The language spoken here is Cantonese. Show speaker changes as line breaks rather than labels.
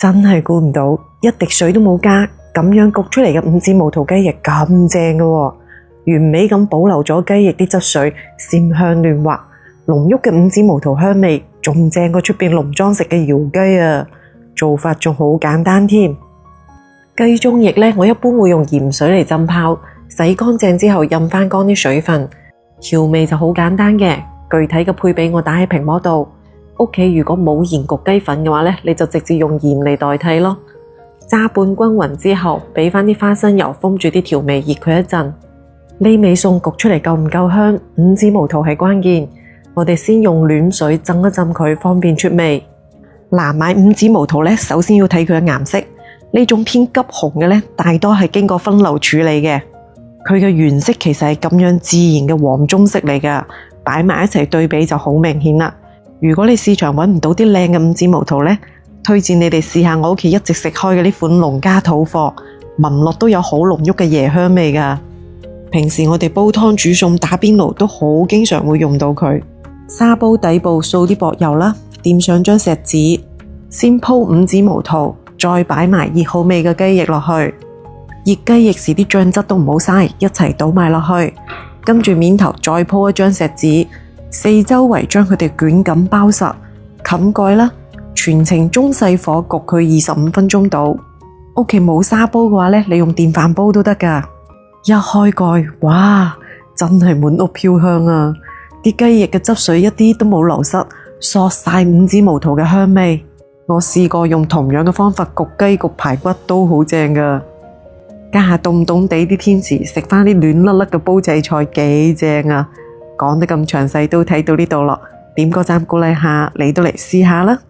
真係估唔到，一滴水都冇加，咁樣焗出嚟嘅五指毛肚雞翼咁正嘅喎，完美咁保留咗雞翼啲汁水，鮮香嫩滑，濃郁嘅五指毛肚香味，仲正過出邊農莊食嘅窯雞啊！做法仲好簡單添。雞中翼呢，我一般會用鹽水嚟浸泡，洗乾淨之後印翻乾啲水分，調味就好簡單嘅，具體嘅配比我打喺屏幕度。屋企如果冇鹽焗雞粉嘅話呢，你就直接用鹽嚟代替咯。炸拌均勻之後，俾翻啲花生油封住啲調味，熱佢一陣。呢味餸焗出嚟夠唔夠香？五指毛肚係關鍵，我哋先用暖水浸一浸佢，方便出味。嗱，買五指毛肚呢，首先要睇佢嘅顏色，呢種偏急紅嘅呢，大多係經過分流處理嘅。佢嘅原色其實係咁樣自然嘅黃棕色嚟㗎，擺埋一齊對比就好明顯啦。如果你市場揾唔到啲靚嘅五指毛肚呢，推薦你哋試下我屋企一直食開嘅呢款農家土貨，聞落都有好濃郁嘅椰香味㗎。平時我哋煲湯煮餸打邊爐都好經常會用到佢。砂煲底部掃啲薄油啦，墊上張錫紙，先鋪五指毛肚，再擺埋熱好味嘅雞翼落去。熱雞翼時啲醬汁都唔好嘥，一齊倒埋落去，跟住面頭再鋪一張錫紙，四周圍將佢哋捲緊包實，冚蓋啦，全程中細火焗佢25分鐘到。屋企冇砂煲嘅話呢，你用電飯煲都得㗎。一開蓋，哇，真係滿屋飄香啊！啲雞翼嘅汁水一啲都冇流失，索晒五指毛肚嘅香味。我試過用同樣嘅方法焗雞、焗排骨都好正㗎。家下凍凍地啲天時，食返啲暖粒粒嘅煲仔菜幾正啊！講得咁詳細都睇到呢度咯，點個讚鼓勵下，你都嚟試下啦〜